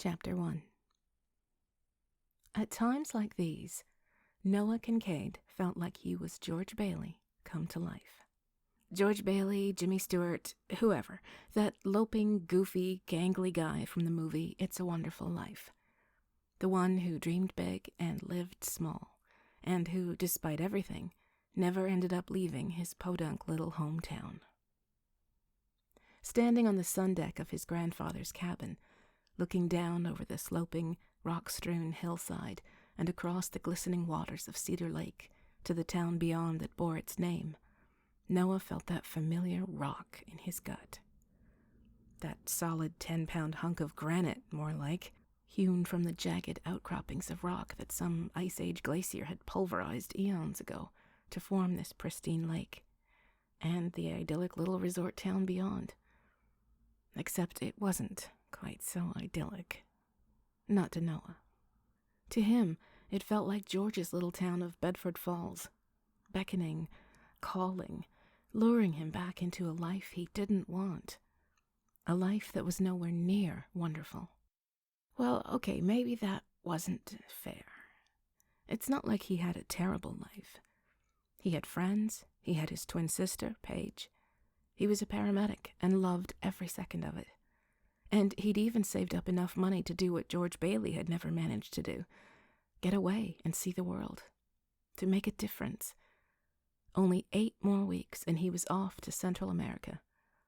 Chapter 1. At times like these, Noah Kincaid felt like he was George Bailey come to life. George Bailey, Jimmy Stewart, whoever, that loping, goofy, gangly guy from the movie It's a Wonderful Life. The one who dreamed big and lived small, and who, despite everything, never ended up leaving his podunk little hometown. Standing on the sun deck of his grandfather's cabin, looking down over the sloping, rock-strewn hillside and across the glistening waters of Cedar Lake to the town beyond that bore its name, Noah felt that familiar rock in his gut. That solid 10-pound hunk of granite, more like, hewn from the jagged outcroppings of rock that some ice-age glacier had pulverized eons ago to form this pristine lake, and the idyllic little resort town beyond. Except it wasn't quite so idyllic. Not to Noah. To him, it felt like George's little town of Bedford Falls, beckoning, calling, luring him back into a life he didn't want. A life that was nowhere near wonderful. Well, okay, maybe that wasn't fair. It's not like he had a terrible life. He had friends, he had his twin sister, Paige. He was a paramedic and loved every second of it. And he'd even saved up enough money to do what George Bailey had never managed to do. Get away and see the world. To make a difference. Only 8 more weeks and he was off to Central America,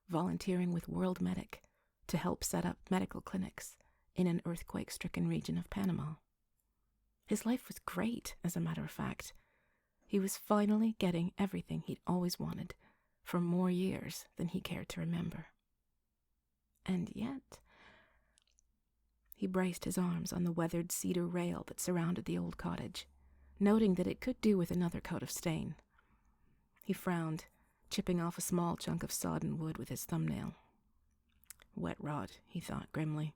volunteering with World Medic to help set up medical clinics in an earthquake-stricken region of Panama. His life was great, as a matter of fact. He was finally getting everything he'd always wanted for more years than he cared to remember. And yet, he braced his arms on the weathered cedar rail that surrounded the old cottage, noting that it could do with another coat of stain. He frowned, chipping off a small chunk of sodden wood with his thumbnail. Wet rot, he thought grimly.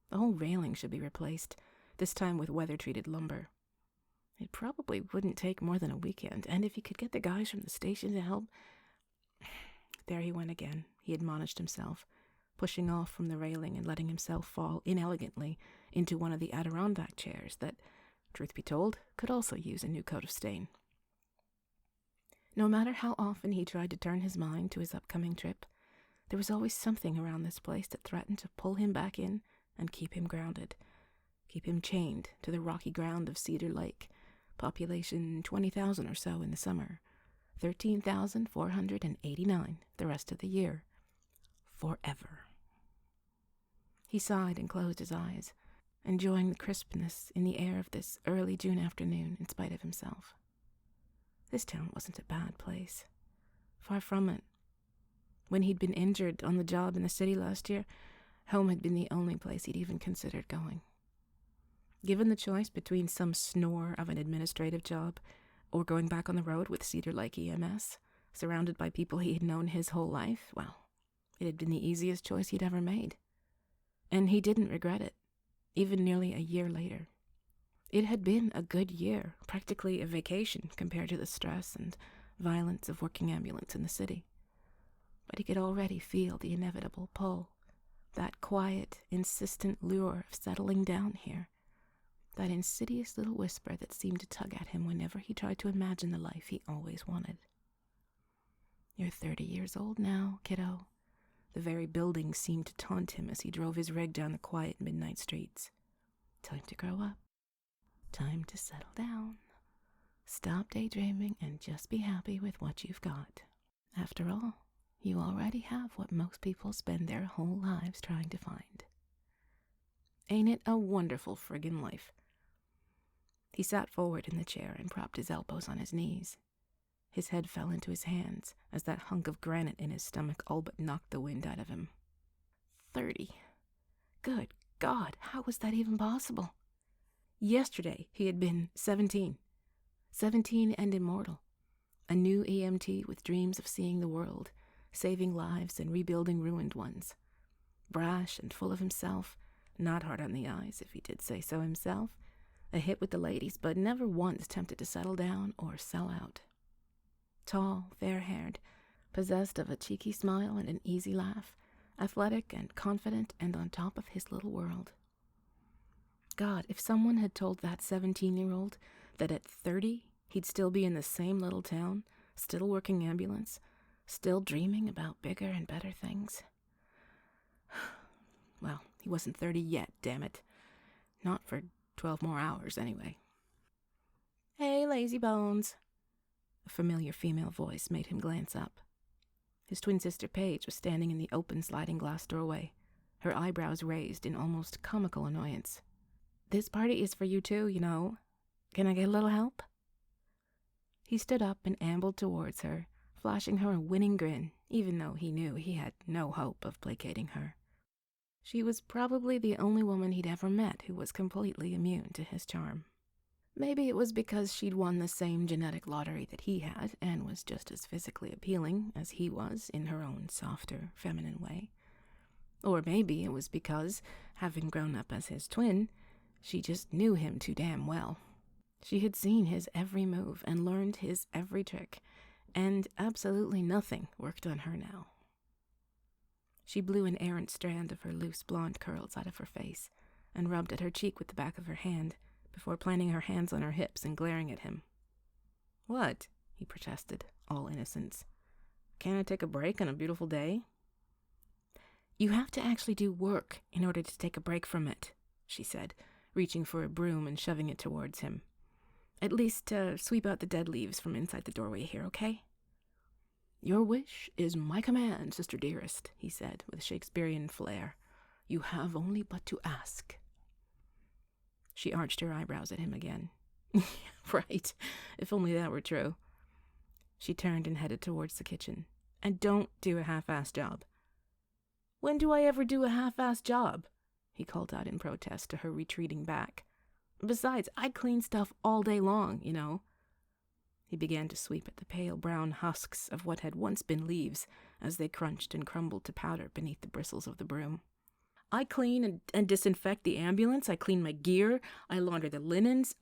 The whole railing should be replaced, this time with weather-treated lumber. It probably wouldn't take more than a weekend, and if he could get the guys from the station to help... There he went again, he admonished himself, pushing off from the railing and letting himself fall inelegantly into one of the Adirondack chairs that, truth be told, could also use a new coat of stain. No matter how often he tried to turn his mind to his upcoming trip, there was always something around this place that threatened to pull him back in and keep him grounded, keep him chained to the rocky ground of Cedar Lake, population 20,000 or so in the summer, 13,489 the rest of the year. Forever. He sighed and closed his eyes, enjoying the crispness in the air of this early June afternoon in spite of himself. This town wasn't a bad place. Far from it. When he'd been injured on the job in the city last year, home had been the only place he'd even considered going. Given the choice between some snore of an administrative job or going back on the road with Cedar Lake EMS, surrounded by people he had known his whole life, well, it had been the easiest choice he'd ever made. And he didn't regret it, even nearly a year later. It had been a good year, practically a vacation compared to the stress and violence of working ambulance in the city. But he could already feel the inevitable pull, that quiet, insistent lure of settling down here, that insidious little whisper that seemed to tug at him whenever he tried to imagine the life he always wanted. You're 30 years old now, kiddo. The very buildings seemed to taunt him as he drove his rig down the quiet midnight streets. Time to grow up. Time to settle down. Stop daydreaming and just be happy with what you've got. After all, you already have what most people spend their whole lives trying to find. Ain't it a wonderful friggin' life? He sat forward in the chair and propped his elbows on his knees. His head fell into his hands as that hunk of granite in his stomach all but knocked the wind out of him. 30. Good God, how was that even possible? Yesterday he had been 17. 17 and immortal. A new EMT with dreams of seeing the world, saving lives and rebuilding ruined ones. Brash and full of himself, not hard on the eyes if he did say so himself, a hit with the ladies, but never once tempted to settle down or sell out. Tall, fair-haired, possessed of a cheeky smile and an easy laugh, athletic and confident and on top of his little world. God, if someone had told that 17-year-old that at 30 he'd still be in the same little town, still working ambulance, still dreaming about bigger and better things. Well, he wasn't 30 yet, damn it. Not for 12 more hours, anyway. Hey, lazy bones. A familiar female voice made him glance up. His twin sister Paige was standing in the open sliding glass doorway, her eyebrows raised in almost comical annoyance. This party is for you too, you know. Can I get a little help? He stood up and ambled towards her, flashing her a winning grin, even though he knew he had no hope of placating her. She was probably the only woman he'd ever met who was completely immune to his charm. Maybe it was because she'd won the same genetic lottery that he had and was just as physically appealing as he was in her own softer, feminine way. Or maybe it was because, having grown up as his twin, she just knew him too damn well. She had seen his every move and learned his every trick, and absolutely nothing worked on her now. She blew an errant strand of her loose blonde curls out of her face and rubbed at her cheek with the back of her hand before planting her hands on her hips and glaring at him. What? He protested, all innocence. Can't I take a break on a beautiful day? You have to actually do work in order to take a break from it, she said, reaching for a broom and shoving it towards him. At least sweep out the dead leaves from inside the doorway here, okay? Your wish is my command, sister dearest, he said with Shakespearean flair. You have only but to ask. She arched her eyebrows at him again. Right, if only that were true. She turned and headed towards the kitchen. And don't do a half-assed job. When do I ever do a half-assed job? He called out in protest to her retreating back. Besides, I clean stuff all day long, you know. He began to sweep at the pale brown husks of what had once been leaves as they crunched and crumbled to powder beneath the bristles of the broom. I clean and disinfect the ambulance, I clean my gear, I launder the linens,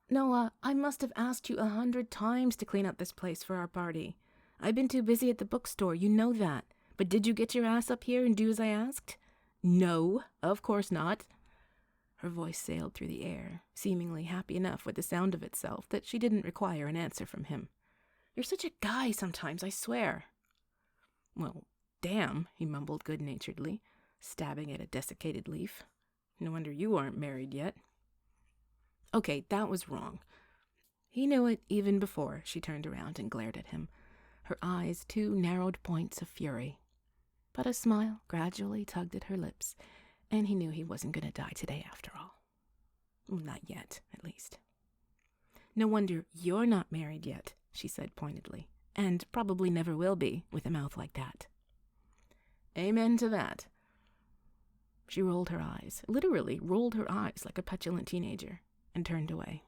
Noah, I must have asked you 100 times to clean up this place for our party. I've been too busy at the bookstore, you know that. But did you get your ass up here and do as I asked? No, of course not. Her voice sailed through the air, seemingly happy enough with the sound of itself that she didn't require an answer from him. You're such a guy sometimes, I swear. Well, damn, he mumbled good-naturedly, stabbing at a desiccated leaf. No wonder you aren't married yet. Okay, that was wrong. He knew it even before she turned around and glared at him, her eyes two narrowed points of fury. But a smile gradually tugged at her lips, and he knew he wasn't going to die today after all. Well, not yet, at least. No wonder you're not married yet, she said pointedly, and probably never will be with a mouth like that. Amen to that. She rolled her eyes, literally rolled her eyes like a petulant teenager, and turned away.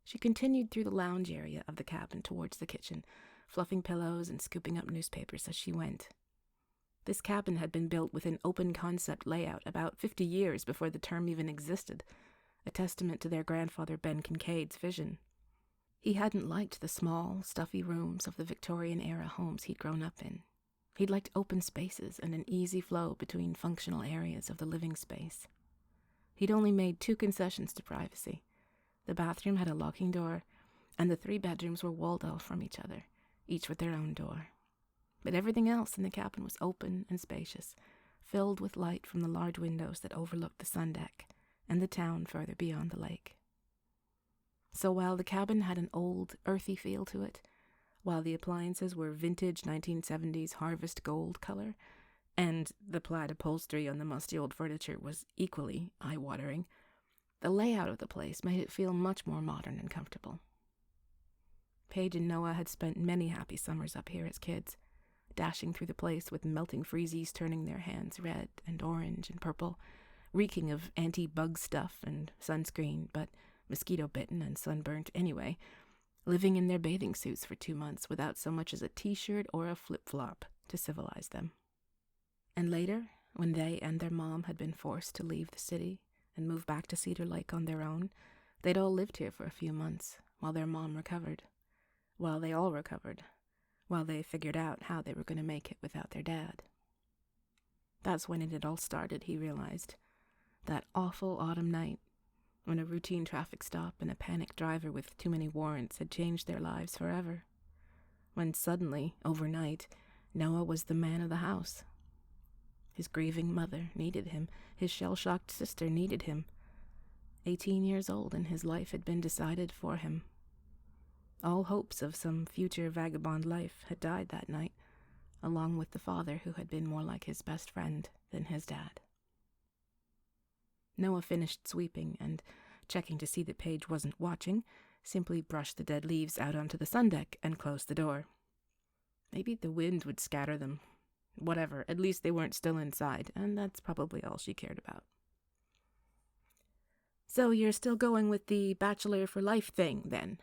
She continued through the lounge area of the cabin towards the kitchen, fluffing pillows and scooping up newspapers as she went. This cabin had been built with an open-concept layout about 50 years before the term even existed, a testament to their grandfather Ben Kincaid's vision. He hadn't liked the small, stuffy rooms of the Victorian-era homes he'd grown up in. He'd liked open spaces and an easy flow between functional areas of the living space. He'd only made 2 concessions to privacy. The bathroom had a locking door, and the 3 bedrooms were walled off from each other, each with their own door. But everything else in the cabin was open and spacious, filled with light from the large windows that overlooked the sun deck and the town further beyond the lake. So while the cabin had an old, earthy feel to it, while the appliances were vintage 1970s harvest gold color, and the plaid upholstery on the musty old furniture was equally eye-watering, the layout of the place made it feel much more modern and comfortable. Paige and Noah had spent many happy summers up here as kids, dashing through the place with melting freezies turning their hands red and orange and purple, reeking of anti-bug stuff and sunscreen, but mosquito-bitten and sunburnt anyway, living in their bathing suits for 2 months without so much as a t-shirt or a flip-flop to civilize them. And later, when they and their mom had been forced to leave the city and move back to Cedar Lake on their own, they'd all lived here for a few months while their mom recovered, while they all recovered, while they figured out how they were going to make it without their dad. That's when it had all started, he realized. That awful autumn night, when a routine traffic stop and a panicked driver with too many warrants had changed their lives forever. When suddenly, overnight, Noah was the man of the house. His grieving mother needed him. His shell-shocked sister needed him. 18 years old, and his life had been decided for him. All hopes of some future vagabond life had died that night, along with the father who had been more like his best friend than his dad. Noah finished sweeping and, checking to see that Paige wasn't watching, simply brushed the dead leaves out onto the sun deck and closed the door. Maybe the wind would scatter them. Whatever, at least they weren't still inside, and that's probably all she cared about. "So you're still going with the Bachelor for Life thing, then?"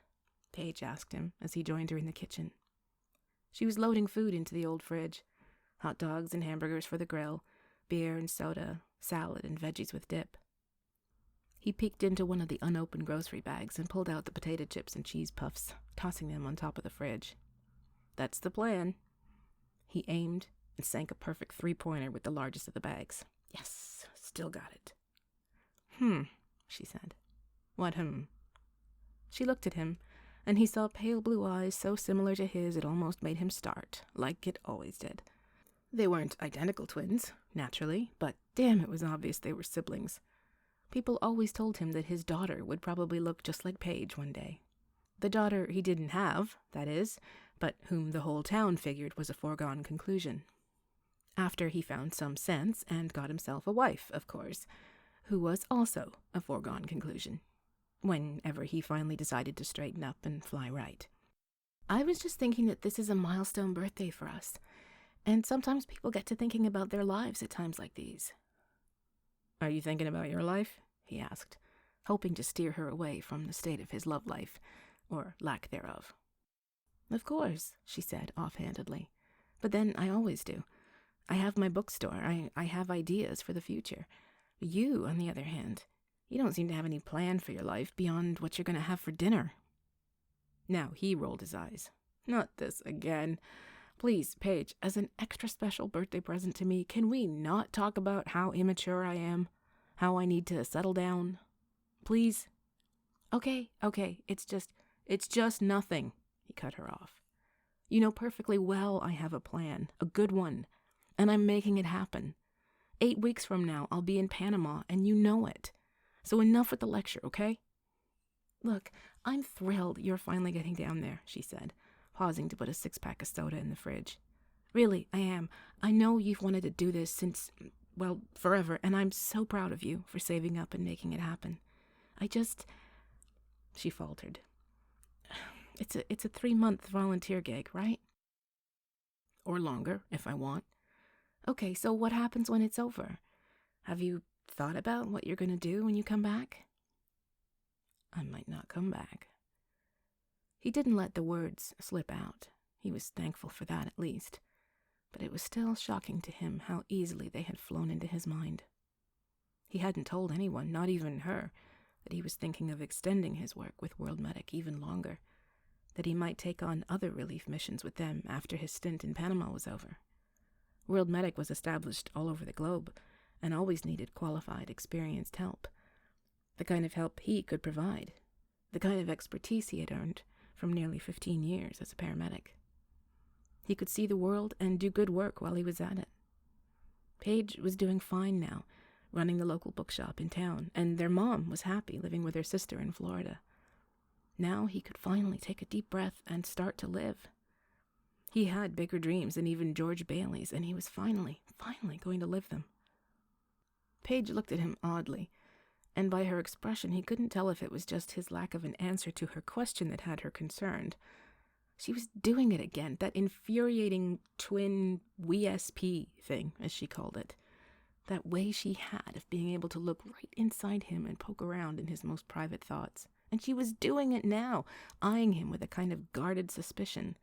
Paige asked him as he joined her in the kitchen. She was loading food into the old fridge. Hot dogs and hamburgers for the grill, beer and soda, salad and veggies with dip. He peeked into one of the unopened grocery bags and pulled out the potato chips and cheese puffs, tossing them on top of the fridge. "That's the plan." He aimed and sank a perfect three-pointer with the largest of the bags. "Yes, still got it." She said. "What, She looked at him, and he saw pale blue eyes so similar to his it almost made him start, like it always did. They weren't identical twins, naturally, but damn, it was obvious they were siblings. People always told him that his daughter would probably look just like Paige one day. The daughter he didn't have, that is, but whom the whole town figured was a foregone conclusion. After he found some sense and got himself a wife, of course, who was also a foregone conclusion, whenever he finally decided to straighten up and fly right. "I was just thinking that this is a milestone birthday for us, and sometimes people get to thinking about their lives at times like these." "Are you thinking about your life?" he asked, hoping to steer her away from the state of his love life, or lack thereof. "Of course," she said offhandedly. "But then I always do. I have my bookstore. I have ideas for the future. You, on the other hand, you don't seem to have any plan for your life beyond what you're going to have for dinner." Now he rolled his eyes. "Not this again. Please, Paige, as an extra special birthday present to me, can we not talk about how immature I am? How I need to settle down? Please?" Okay, it's just nothing," he cut her off. "You know perfectly well I have a plan, a good one, and I'm making it happen. 8 weeks from now, I'll be in Panama, and you know it. So enough with the lecture, okay?" "Look, I'm thrilled you're finally getting down there," she said, pausing to put a 6-pack of soda in the fridge. "Really, I am. I know you've wanted to do this since, well, forever, and I'm so proud of you for saving up and making it happen. She faltered. It's a 3-month volunteer gig, right? Or longer, if I want. Okay, so what happens when it's over? Have you thought about what you're going to do when you come back?" "I might not come back." He didn't let the words slip out. He was thankful for that, at least. But it was still shocking to him how easily they had flown into his mind. He hadn't told anyone, not even her, that he was thinking of extending his work with World Medic even longer, that he might take on other relief missions with them after his stint in Panama was over. World Medic was established all over the globe and always needed qualified, experienced help. The kind of help he could provide. The kind of expertise he had earned from nearly 15 years as a paramedic. He could see the world and do good work while he was at it. Paige was doing fine now, running the local bookshop in town, and their mom was happy living with her sister in Florida. Now he could finally take a deep breath and start to live. He had bigger dreams than even George Bailey's, and he was finally going to live them. Paige looked at him oddly, and by her expression he couldn't tell if it was just his lack of an answer to her question that had her concerned. She was doing it again, that infuriating twin WSP thing, as she called it. That way she had of being able to look right inside him and poke around in his most private thoughts. And she was doing it now, eyeing him with a kind of guarded suspicion.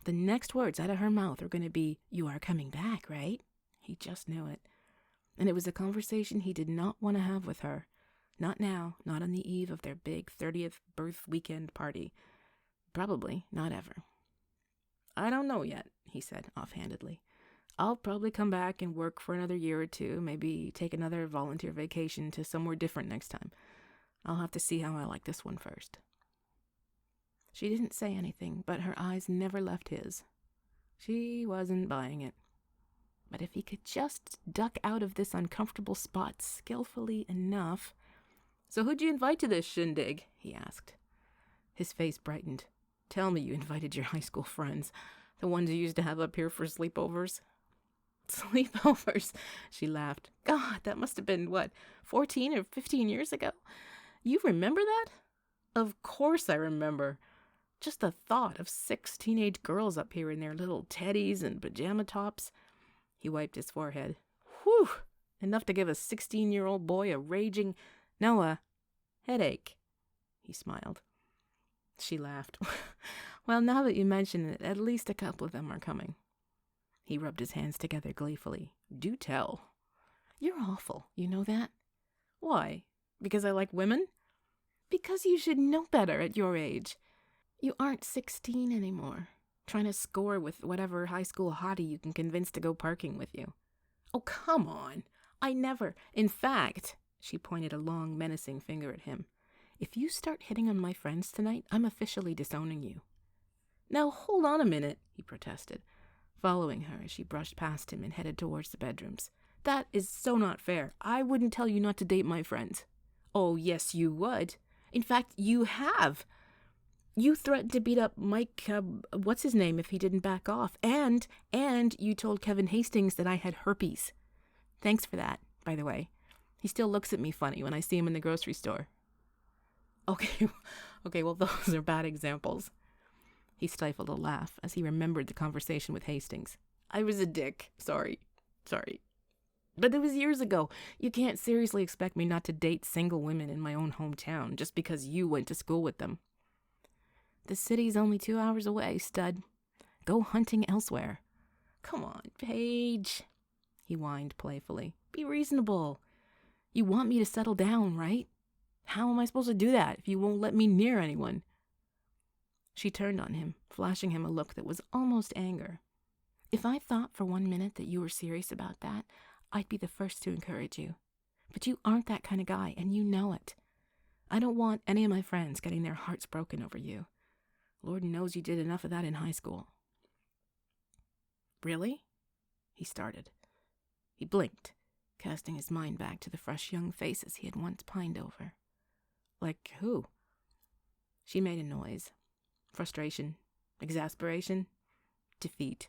The next words out of her mouth were going to be, "You are coming back, right?" He just knew it. And it was a conversation he did not want to have with her. Not now, not on the eve of their big 30th birth weekend party. Probably not ever. "I don't know yet," he said offhandedly. I'll probably come back and work for another year or two, maybe take another volunteer vacation to somewhere different next time. I'll have to see how I like this one first. She didn't say anything, but her eyes never left his. She wasn't buying it. But if he could just duck out of this uncomfortable spot skillfully enough... "So who'd you invite to this shindig?" he asked. His face brightened. "Tell me you invited your high school friends, the ones you used to have up here for sleepovers." "Sleepovers?" She laughed. "God, that must have been, 14 or 15 years ago? You remember that?" "Of course I remember. Just the thought of 6 teenage girls up here in their little teddies and pajama tops." He wiped his forehead. "Whew! Enough to give a 16-year-old boy a raging... no, a headache." He smiled. She laughed. "Well, now that you mention it, at least a couple of them are coming." He rubbed his hands together gleefully. "Do tell." "You're awful, you know that?" "Why? Because I like women?" "Because you should know better at your age. You aren't 16 anymore, trying to score with whatever high school hottie you can convince to go parking with you." "Oh, come on. I never... In fact," she pointed a long, menacing finger at him, "if you start hitting on my friends tonight, I'm officially disowning you." "Now, hold on a minute," he protested, following her as she brushed past him and headed towards the bedrooms. "That is so not fair. I wouldn't tell you not to date my friends." "Oh, yes, you would. In fact, you have. You threatened to beat up Mike, what's-his-name, if he didn't back off. And you told Kevin Hastings that I had herpes. Thanks for that, by the way. He still looks at me funny when I see him in the grocery store." Okay, well, those are bad examples." He stifled a laugh as he remembered the conversation with Hastings. "I was a dick. Sorry. But it was years ago. You can't seriously expect me not to date single women in my own hometown just because you went to school with them." "The city's only 2 hours away, stud. Go hunting elsewhere." "Come on, Paige," he whined playfully. "Be reasonable. You want me to settle down, right? How am I supposed to do that if you won't let me near anyone?" She turned on him, flashing him a look that was almost anger. "If I thought for 1 minute that you were serious about that, I'd be the first to encourage you. But you aren't that kind of guy, and you know it. I don't want any of my friends getting their hearts broken over you. Lord knows you did enough of that in high school." "Really?" he started. He blinked, casting his mind back to the fresh young faces he had once pined over. "Like who?" She made a noise. Frustration, exasperation, defeat.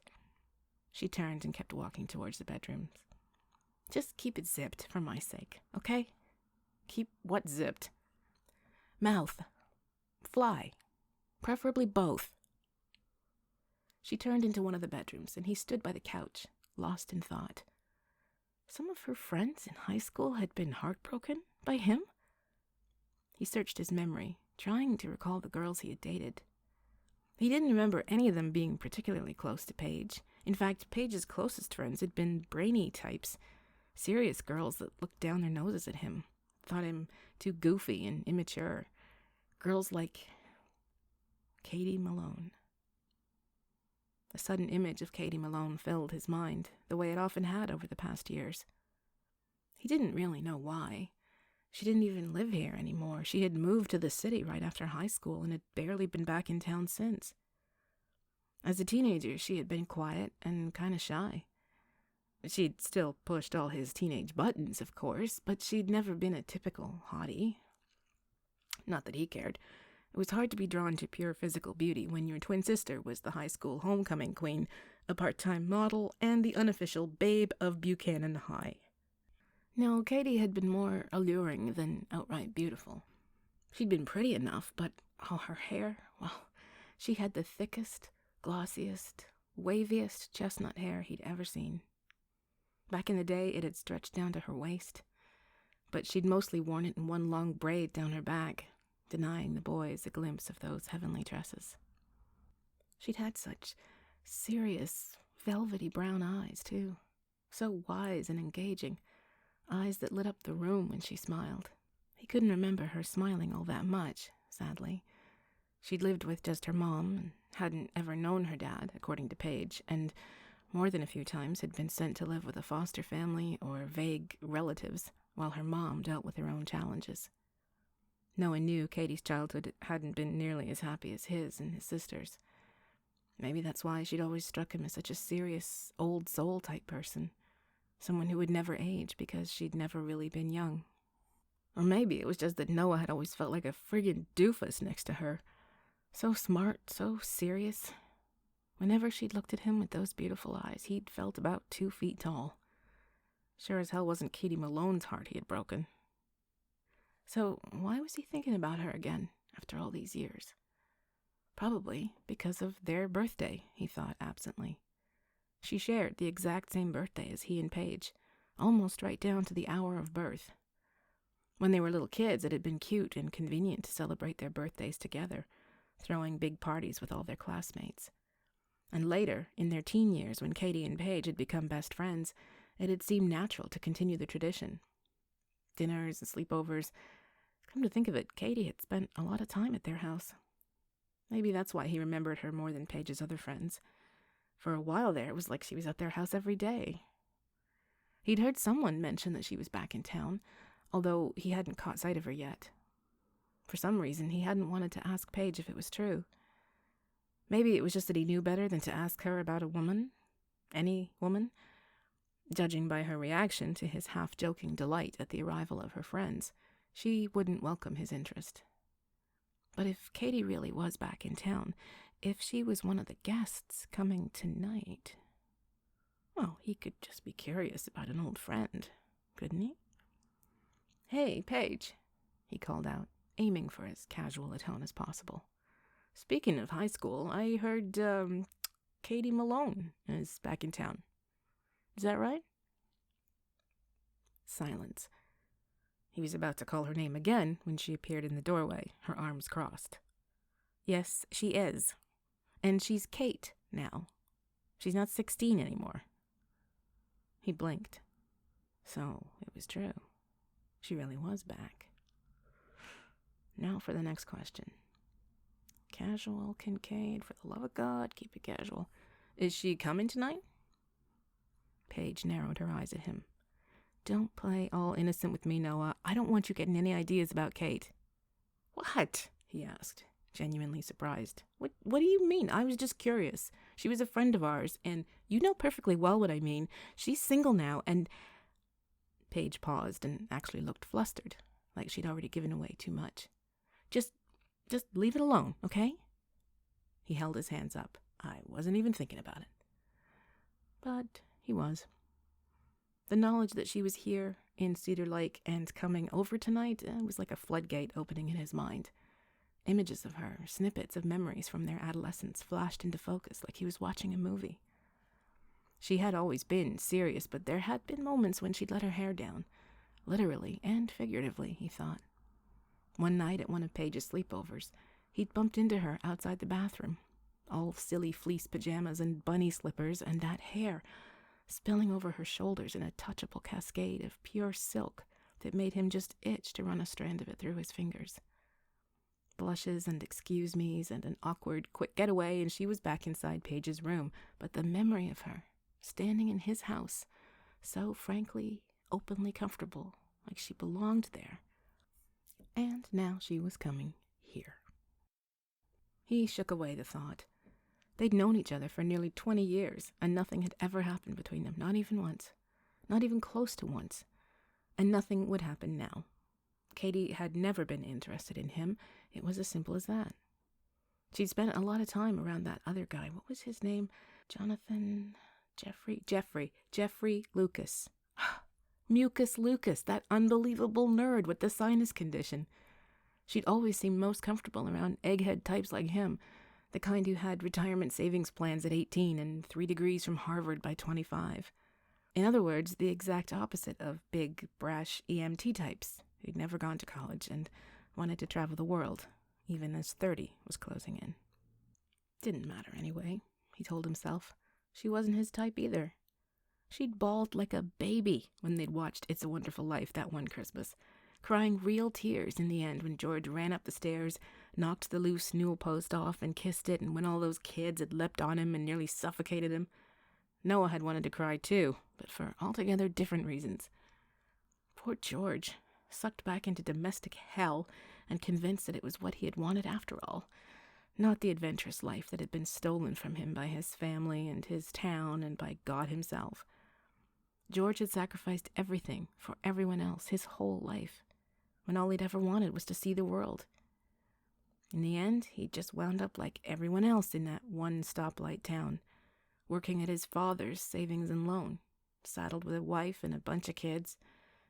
She turned and kept walking towards the bedrooms. "Just keep it zipped, for my sake, okay?" "Keep what zipped?" "Mouth. Fly. Preferably both." She turned into one of the bedrooms, and he stood by the couch, lost in thought. Some of her friends in high school had been heartbroken by him? He searched his memory, trying to recall the girls he had dated. He didn't remember any of them being particularly close to Paige. In fact, Paige's closest friends had been brainy types, serious girls that looked down their noses at him, thought him too goofy and immature. Girls like Katie Malone. A sudden image of Katie Malone filled his mind, the way it often had over the past years. He didn't really know why. She didn't even live here anymore. She had moved to the city right after high school and had barely been back in town since. As a teenager, she had been quiet and kind of shy. She'd still pushed all his teenage buttons, of course, but she'd never been a typical hottie. Not that he cared. It was hard to be drawn to pure physical beauty when your twin sister was the high school homecoming queen, a part-time model, and the unofficial babe of Buchanan High. No, Katie had been more alluring than outright beautiful. She'd been pretty enough, but her hair, well, she had the thickest, glossiest, waviest chestnut hair he'd ever seen. Back in the day, it had stretched down to her waist, but she'd mostly worn it in one long braid down her back, denying the boys a glimpse of those heavenly tresses. She'd had such serious, velvety brown eyes, too, so wise and engaging, eyes that lit up the room when she smiled. He couldn't remember her smiling all that much, sadly. She'd lived with just her mom and hadn't ever known her dad, according to Paige, and more than a few times, had been sent to live with a foster family or vague relatives while her mom dealt with her own challenges. No one knew Katie's childhood hadn't been nearly as happy as his and his sister's. Maybe that's why she'd always struck him as such a serious, old soul type person. Someone who would never age because she'd never really been young. Or maybe it was just that Noah had always felt like a friggin' doofus next to her. So smart, so serious. Whenever she'd looked at him with those beautiful eyes, he'd felt about 2 feet tall. Sure as hell wasn't Katie Malone's heart he had broken. So why was he thinking about her again after all these years? Probably because of their birthday, he thought absently. She shared the exact same birthday as he and Paige, almost right down to the hour of birth. When they were little kids, it had been cute and convenient to celebrate their birthdays together, throwing big parties with all their classmates. And later, in their teen years, when Katie and Paige had become best friends, it had seemed natural to continue the tradition. Dinners and sleepovers. Come to think of it, Katie had spent a lot of time at their house. Maybe that's why he remembered her more than Paige's other friends. For a while there, it was like she was at their house every day. He'd heard someone mention that she was back in town, although he hadn't caught sight of her yet. For some reason, he hadn't wanted to ask Paige if it was true. Maybe it was just that he knew better than to ask her about a woman. Any woman. Judging by her reaction to his half-joking delight at the arrival of her friends, she wouldn't welcome his interest. But if Katie really was back in town, if she was one of the guests coming tonight, well, he could just be curious about an old friend, couldn't he? "Hey, Paige," he called out, aiming for as casual a tone as possible. "Speaking of high school, I heard, Katie Malone is back in town. Is that right?" Silence. He was about to call her name again when she appeared in the doorway, her arms crossed. "Yes, she is. And she's Kate now. She's not 16 anymore." He blinked. So it was true. She really was back. Now for the next question. "Casual, Kincaid, for the love of God, keep it casual. Is she coming tonight?" Paige narrowed her eyes at him. "Don't play all innocent with me, Noah. I don't want you getting any ideas about Kate." "What?" he asked, genuinely surprised. What do you mean? I was just curious. She was a friend of ours, and you know perfectly well what I mean. She's single now, and..." Paige paused and actually looked flustered, like she'd already given away too much. Just leave it alone, okay?" He held his hands up. "I wasn't even thinking about it." But he was. The knowledge that she was here in Cedar Lake and coming over tonight was like a floodgate opening in his mind. Images of her, snippets of memories from their adolescence flashed into focus like he was watching a movie. She had always been serious, but there had been moments when she'd let her hair down, literally and figuratively, he thought. One night at one of Paige's sleepovers, he'd bumped into her outside the bathroom, all silly fleece pajamas and bunny slippers, and that hair spilling over her shoulders in a touchable cascade of pure silk that made him just itch to run a strand of it through his fingers. Blushes and excuse-me's and an awkward quick getaway, and she was back inside Paige's room, but the memory of her, standing in his house, so frankly, openly comfortable, like she belonged there. And now she was coming here. He shook away the thought. They'd known each other for nearly 20 years, and nothing had ever happened between them, not even once. Not even close to once. And nothing would happen now. Katie had never been interested in him. It was as simple as that. She'd spent a lot of time around that other guy. What was his name? Jeffrey Lucas. Mucus Lucas, that unbelievable nerd with the sinus condition. She'd always seemed most comfortable around egghead types like him, the kind who had retirement savings plans at 18 and 3 degrees from Harvard by 25. In other words, the exact opposite of big, brash EMT types who'd never gone to college and wanted to travel the world, even as 30 was closing in. Didn't matter anyway, he told himself. She wasn't his type either. She'd bawled like a baby when they'd watched It's a Wonderful Life that one Christmas, crying real tears in the end when George ran up the stairs, knocked the loose newel post off and kissed it, and when all those kids had leapt on him and nearly suffocated him. Noah had wanted to cry too, but for altogether different reasons. Poor George, sucked back into domestic hell and convinced that it was what he had wanted after all, not the adventurous life that had been stolen from him by his family and his town and by God himself. George had sacrificed everything for everyone else his whole life, when all he'd ever wanted was to see the world. In the end, he just wound up like everyone else in that one stoplight town, working at his father's savings and loan, saddled with a wife and a bunch of kids,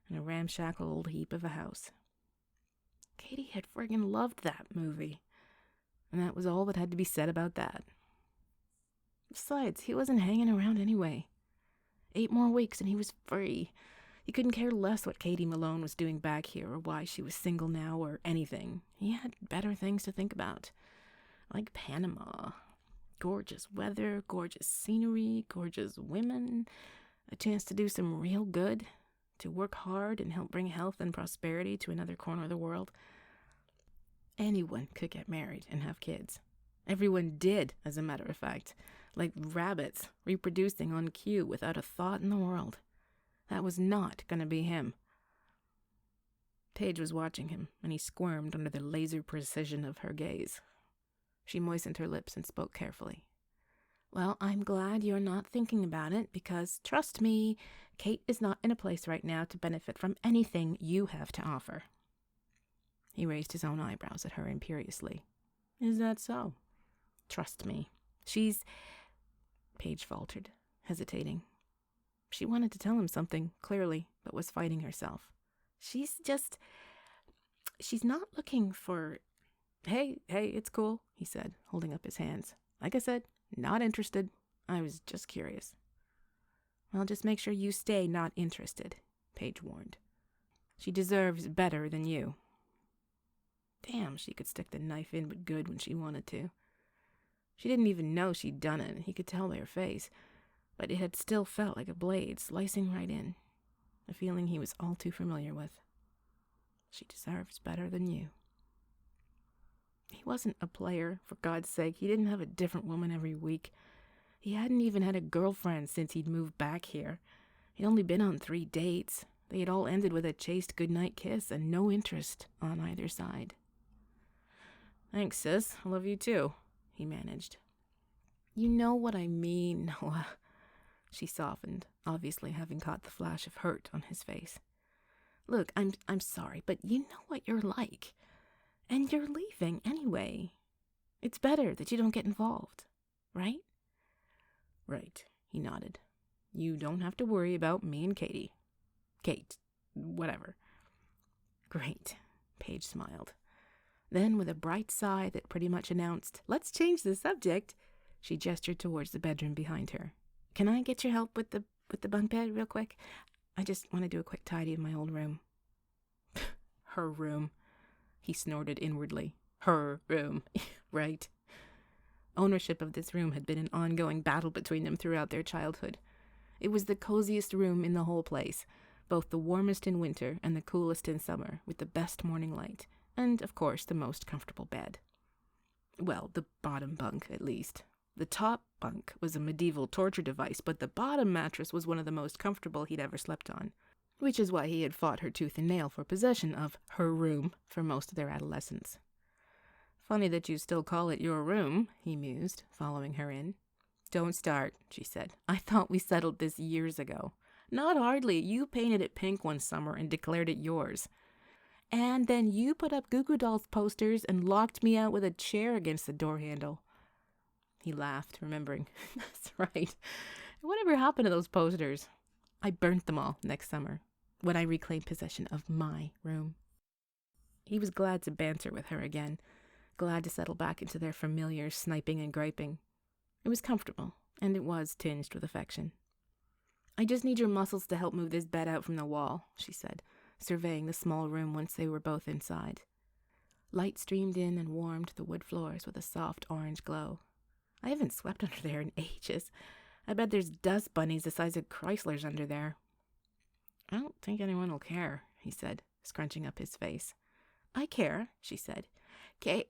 and a ramshackle old heap of a house. Katie had friggin' loved that movie, and that was all that had to be said about that. Besides, he wasn't hanging around anyway. 8 more weeks and he was free. He couldn't care less what Katie Malone was doing back here or why she was single now or anything. He had better things to think about, like Panama. Gorgeous weather, gorgeous scenery, gorgeous women, a chance to do some real good, to work hard and help bring health and prosperity to another corner of the world. Anyone could get married and have kids. Everyone did, as a matter of fact, like rabbits, reproducing on cue without a thought in the world. That was not going to be him. Paige was watching him, and he squirmed under the laser precision of her gaze. She moistened her lips and spoke carefully. Well, I'm glad you're not thinking about it, because, trust me, Kate is not in a place right now to benefit from anything you have to offer. He raised his own eyebrows at her imperiously. Is that so? Trust me. Paige faltered, hesitating. She wanted to tell him something, clearly, but was fighting herself. She's not looking for... Hey, it's cool, he said, holding up his hands. Like I said, not interested. I was just curious. Well, just make sure you stay not interested, Paige warned. She deserves better than you. Damn, she could stick the knife in but good when she wanted to. She didn't even know she'd done it, he could tell by her face, but it had still felt like a blade slicing right in, a feeling he was all too familiar with. She deserves better than you. He wasn't a player, for God's sake. He didn't have a different woman every week. He hadn't even had a girlfriend since he'd moved back here. He'd only been on 3 dates. They had all ended with a chaste goodnight kiss and no interest on either side. Thanks, sis. I love you too, he managed. You know what I mean, Noah. She softened, obviously having caught the flash of hurt on his face. Look, I'm sorry, but you know what you're like. And you're leaving anyway. It's better that you don't get involved, right? Right, he nodded. You don't have to worry about me and Katie. Kate, whatever. Great, Paige smiled. Then, with a bright sigh that pretty much announced, let's change the subject, she gestured towards the bedroom behind her. Can I get your help with the bunk bed real quick? I just want to do a quick tidy of my old room. Her room, he snorted inwardly. Her room, right? Ownership of this room had been an ongoing battle between them throughout their childhood. It was the coziest room in the whole place, both the warmest in winter and the coolest in summer, with the best morning light, and, of course, the most comfortable bed. Well, the bottom bunk, at least. The top bunk was a medieval torture device, but the bottom mattress was one of the most comfortable he'd ever slept on, which is why he had fought her tooth and nail for possession of her room for most of their adolescence. Funny that you still call it your room, he mused, following her in. Don't start, she said. I thought we settled this years ago. Not hardly. You painted it pink one summer and declared it yours. And then you put up Goo Goo Dolls posters and locked me out with a chair against the door handle. He laughed, remembering. That's right. Whatever happened to those posters? I burnt them all next summer, when I reclaimed possession of my room. He was glad to banter with her again, glad to settle back into their familiar sniping and griping. It was comfortable, and it was tinged with affection. I just need your muscles to help move this bed out from the wall, she said, surveying the small room once they were both inside. Light streamed in and warmed the wood floors with a soft orange glow. I haven't slept under there in ages. I bet there's dust bunnies the size of Chryslers under there. I don't think anyone will care, he said, scrunching up his face. I care, she said. Kate,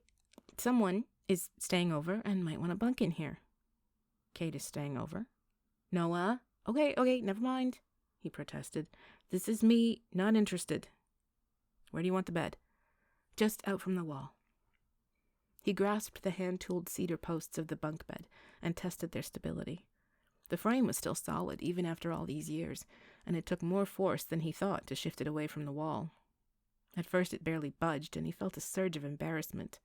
someone is staying over and might want to bunk in here. Kate is staying over? Noah? Okay, never mind, he protested. This is me, not interested. Where do you want the bed? Just out from the wall. He grasped the hand-tooled cedar posts of the bunk bed and tested their stability. The frame was still solid, even after all these years, and it took more force than he thought to shift it away from the wall. At first it barely budged, and he felt a surge of embarrassment.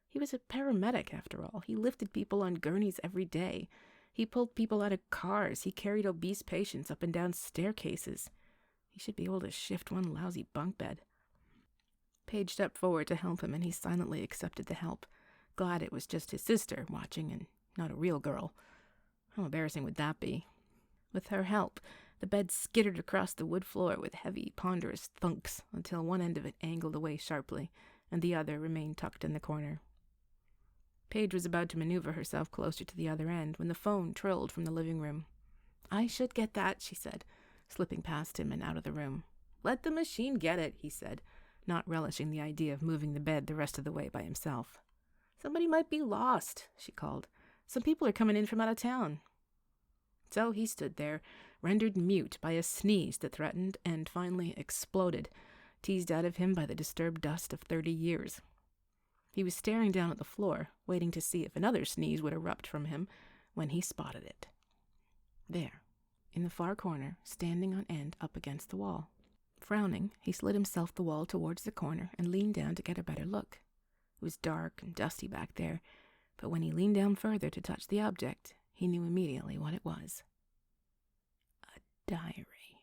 He was a paramedic, after all. He lifted people on gurneys every day. He pulled people out of cars. He carried obese patients up and down staircases. He should be able to shift one lousy bunk bed. Paige stepped forward to help him, and he silently accepted the help, glad it was just his sister watching and not a real girl. How embarrassing would that be? With her help, the bed skittered across the wood floor with heavy, ponderous thunks until one end of it angled away sharply, and the other remained tucked in the corner. Paige was about to maneuver herself closer to the other end when the phone trilled from the living room. "I should get that," she said, slipping past him and out of the room. "Let the machine get it," he said, not relishing the idea of moving the bed the rest of the way by himself. "Somebody might be lost," she called. "Some people are coming in from out of town." So he stood there, rendered mute by a sneeze that threatened and finally exploded, teased out of him by the disturbed dust of 30 years. He was staring down at the floor, waiting to see if another sneeze would erupt from him, when he spotted it. There, in the far corner, standing on end up against the wall. Frowning, he slid himself the wall towards the corner and leaned down to get a better look. It was dark and dusty back there, but when he leaned down further to touch the object, he knew immediately what it was. A diary.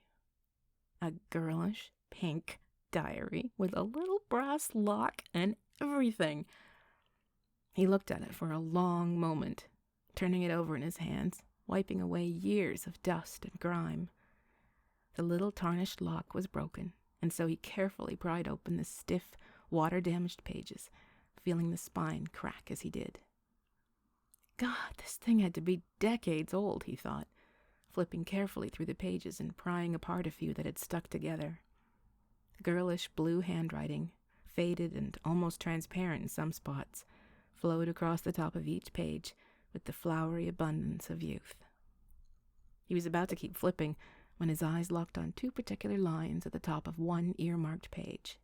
A girlish, pink diary with a little brass lock and everything. He looked at it for a long moment, turning it over in his hands, wiping away years of dust and grime. The little tarnished lock was broken, and so he carefully pried open the stiff, water-damaged pages, feeling the spine crack as he did. God, this thing had to be decades old, he thought, flipping carefully through the pages and prying apart a few that had stuck together. The girlish blue handwriting, faded and almost transparent in some spots, flowed across the top of each page with the flowery abundance of youth. He was about to keep flipping when his eyes locked on 2 particular lines at the top of one earmarked page.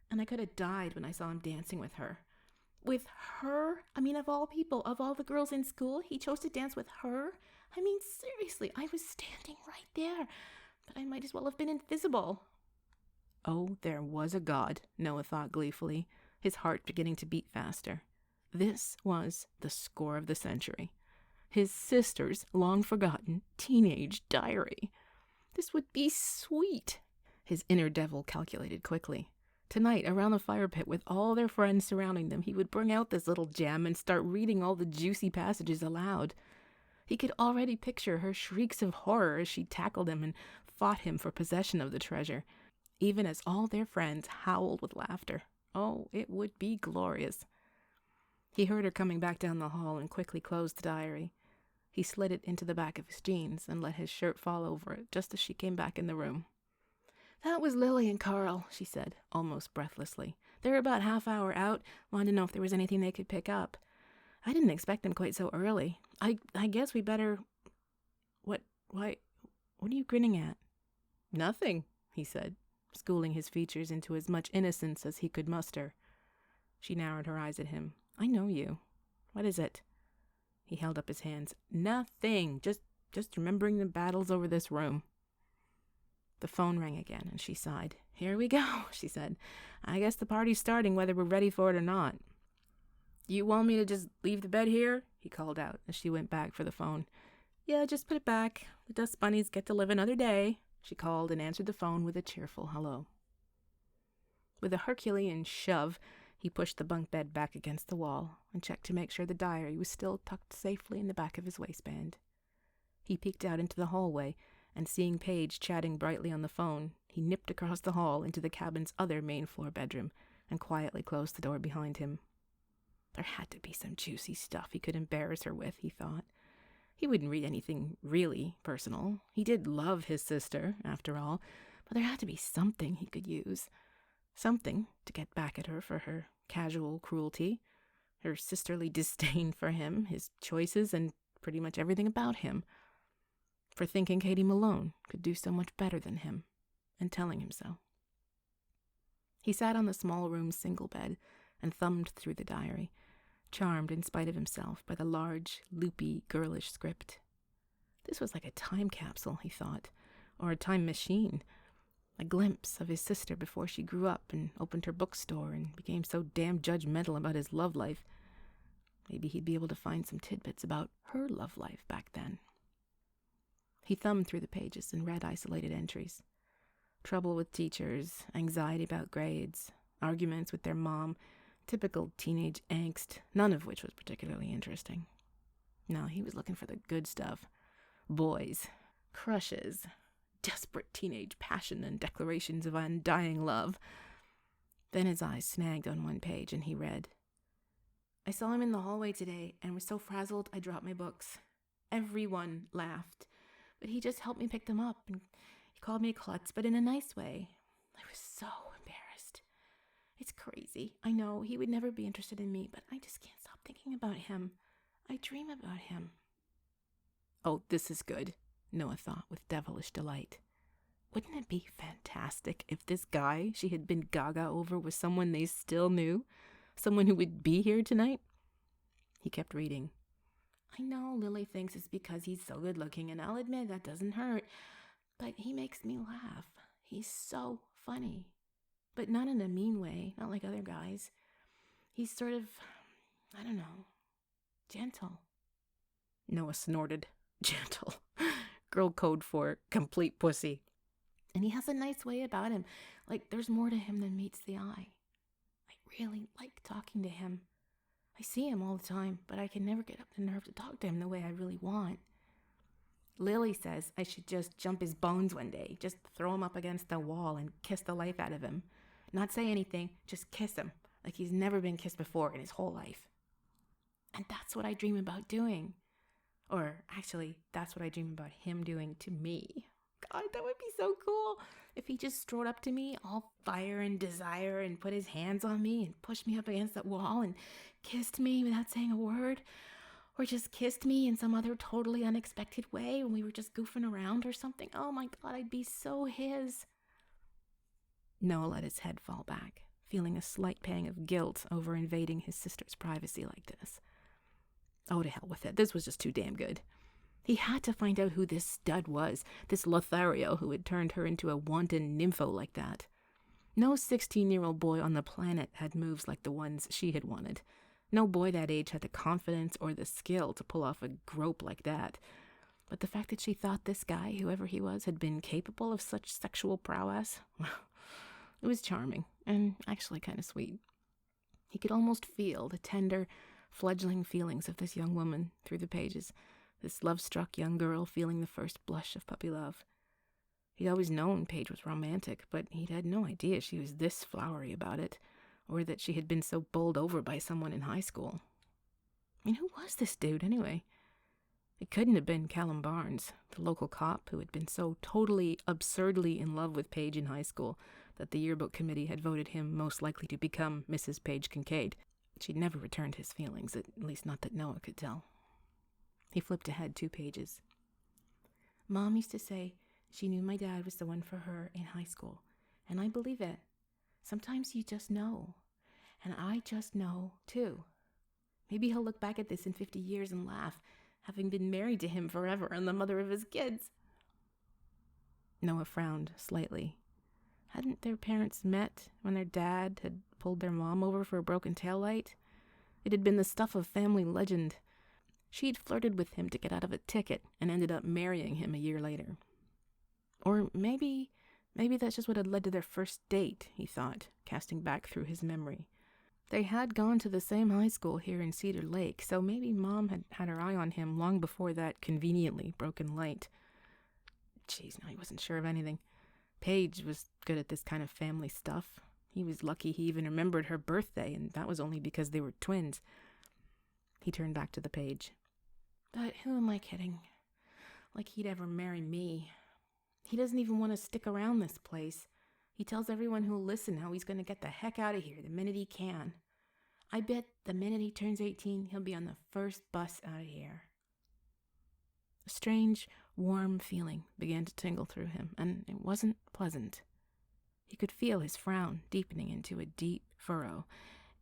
"And I could have died when I saw him dancing with her." With her? I mean, of all people, of all the girls in school, he chose to dance with her? I mean, seriously, I was standing right there, but I might as well have been invisible. Oh, there was a God, Noah thought gleefully, his heart beginning to beat faster. This was the score of the century. His sister's long-forgotten teenage diary. This would be sweet, his inner devil calculated quickly. Tonight, around the fire pit with all their friends surrounding them, he would bring out this little gem and start reading all the juicy passages aloud. He could already picture her shrieks of horror as she tackled him and fought him for possession of the treasure, even as all their friends howled with laughter. Oh, it would be glorious. He heard her coming back down the hall and quickly closed the diary. He slid it into the back of his jeans and let his shirt fall over it just as she came back in the room. "That was Lily and Carl," she said, almost breathlessly. "They're about half-hour out. Wanted to know if there was anything they could pick up. I didn't expect them quite so early. I guess we better..." What are you grinning at?" "Nothing," he said, schooling his features into as much innocence as he could muster. She narrowed her eyes at him. "I know you. What is it?" He held up his hands. "Nothing. Just remembering the battles over this room." The phone rang again, and she sighed. "Here we go," she said. "I guess the party's starting whether we're ready for it or not." "You want me to just leave the bed here?" he called out as she went back for the phone. "Yeah, just put it back. The dust bunnies get to live another day," she called and answered the phone with a cheerful hello. With a Herculean shove, he pushed the bunk bed back against the wall and checked to make sure the diary was still tucked safely in the back of his waistband. He peeked out into the hallway, and seeing Paige chatting brightly on the phone, he nipped across the hall into the cabin's other main-floor bedroom and quietly closed the door behind him. There had to be some juicy stuff he could embarrass her with, he thought. He wouldn't read anything really personal. He did love his sister, after all, but there had to be something he could use. Something to get back at her for her casual cruelty, her sisterly disdain for him, his choices, and pretty much everything about him. for thinking Katie Malone could do so much better than him, and telling him so. He sat on the small room's single bed and thumbed through the diary, charmed in spite of himself by the large, loopy, girlish script. This was like a time capsule, he thought, or a time machine, a glimpse of his sister before she grew up and opened her bookstore and became so damn judgmental about his love life. Maybe he'd be able to find some tidbits about her love life back then. He thumbed through the pages and read isolated entries. Trouble with teachers, anxiety about grades, arguments with their mom, typical teenage angst, none of which was particularly interesting. No, he was looking for the good stuff. Boys, crushes, desperate teenage passion and declarations of undying love. Then his eyes snagged on one page and he read, "I saw him in the hallway today and was so frazzled I dropped my books. Everyone laughed, but he just helped me pick them up and he called me a klutz, but in a nice way. I was so embarrassed. It's crazy. I know he would never be interested in me, but I just can't stop thinking about him. I dream about him." Oh, this is good, Noah thought with devilish delight. Wouldn't it be fantastic if this guy she had been gaga over was someone they still knew? Someone who would be here tonight? He kept reading. "I know Lily thinks it's because he's so good looking, and I'll admit that doesn't hurt, but he makes me laugh. He's so funny. But not in a mean way, not like other guys. He's sort of, I don't know, gentle." Noah snorted. Gentle. Girl code for complete pussy. "And he has a nice way about him. Like there's more to him than meets the eye. I really like talking to him. I see him all the time, but I can never get up the nerve to talk to him the way I really want. Lily says I should just jump his bones one day, just throw him up against the wall and kiss the life out of him. Not say anything, just kiss him, like he's never been kissed before in his whole life. And that's what I dream about doing. Or actually, that's what I dream about him doing to me. God, that would be so cool. If he just strode up to me, all fire and desire, and put his hands on me and pushed me up against that wall and kissed me without saying a word. Or just kissed me in some other totally unexpected way when we were just goofing around or something. Oh my God, I'd be so his." Noah let his head fall back, feeling a slight pang of guilt over invading his sister's privacy like this. Oh, to hell with it. This was just too damn good. He had to find out who this stud was, this Lothario who had turned her into a wanton nympho like that. No 16-year-old boy on the planet had moves like the ones she had wanted. No boy that age had the confidence or the skill to pull off a grope like that. But the fact that she thought this guy, whoever he was, had been capable of such sexual prowess, well, it was charming and actually kind of sweet. He could almost feel the tender, fledgling feelings of this young woman through the pages, this love-struck young girl feeling the first blush of puppy love. He'd always known Paige was romantic, but he'd had no idea she was this flowery about it, or that she had been so bowled over by someone in high school. I mean, who was this dude, anyway? It couldn't have been Callum Barnes, the local cop who had been so totally, absurdly in love with Paige in high school that the yearbook committee had voted him most likely to become Mrs. Paige Kincaid. She'd never returned his feelings, at least not that Noah could tell. He flipped ahead 2 pages. "Mom used to say she knew my dad was the one for her in high school, and I believe it. Sometimes you just know, and I just know, too. Maybe he'll look back at this in 50 years and laugh, having been married to him forever and the mother of his kids." Noah frowned slightly. Hadn't their parents met when their dad had pulled their mom over for a broken taillight? It had been the stuff of family legend. She'd flirted with him to get out of a ticket and ended up marrying him a year later. Or maybe that's just what had led to their first date, he thought, casting back through his memory. They had gone to the same high school here in Cedar Lake, so maybe Mom had had her eye on him long before that conveniently broken light. Jeez, now he wasn't sure of anything. Paige was good at this kind of family stuff. He was lucky he even remembered her birthday, and that was only because they were twins. He turned back to the page. But who am I kidding? Like he'd ever marry me. He doesn't even want to stick around this place. He tells everyone who'll listen how he's going to get the heck out of here the minute he can. I bet the minute he turns 18, he'll be on the first bus out of here. A strange, warm feeling began to tingle through him, and it wasn't pleasant. He could feel his frown deepening into a deep furrow,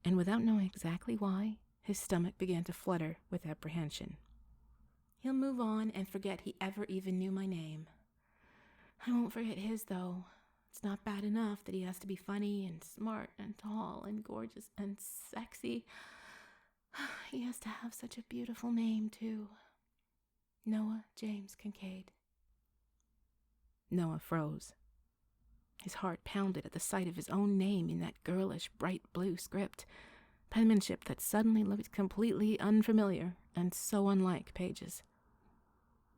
and without knowing exactly why, his stomach began to flutter with apprehension. He'll move on and forget he ever even knew my name. I won't forget his, though. It's not bad enough that he has to be funny and smart and tall and gorgeous and sexy. He has to have such a beautiful name, too. Noah James Kincaid. Noah froze. His heart pounded at the sight of his own name in that girlish, bright blue script, penmanship that suddenly looked completely unfamiliar and so unlike Paige's.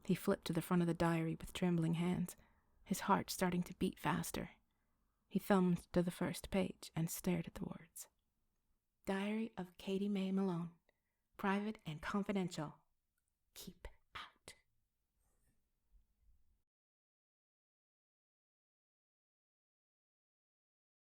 He flipped to the front of the diary with trembling hands, his heart starting to beat faster. He thumbed to the first page and stared at the words. Diary of Katie Mae Malone. Private and confidential. Keep.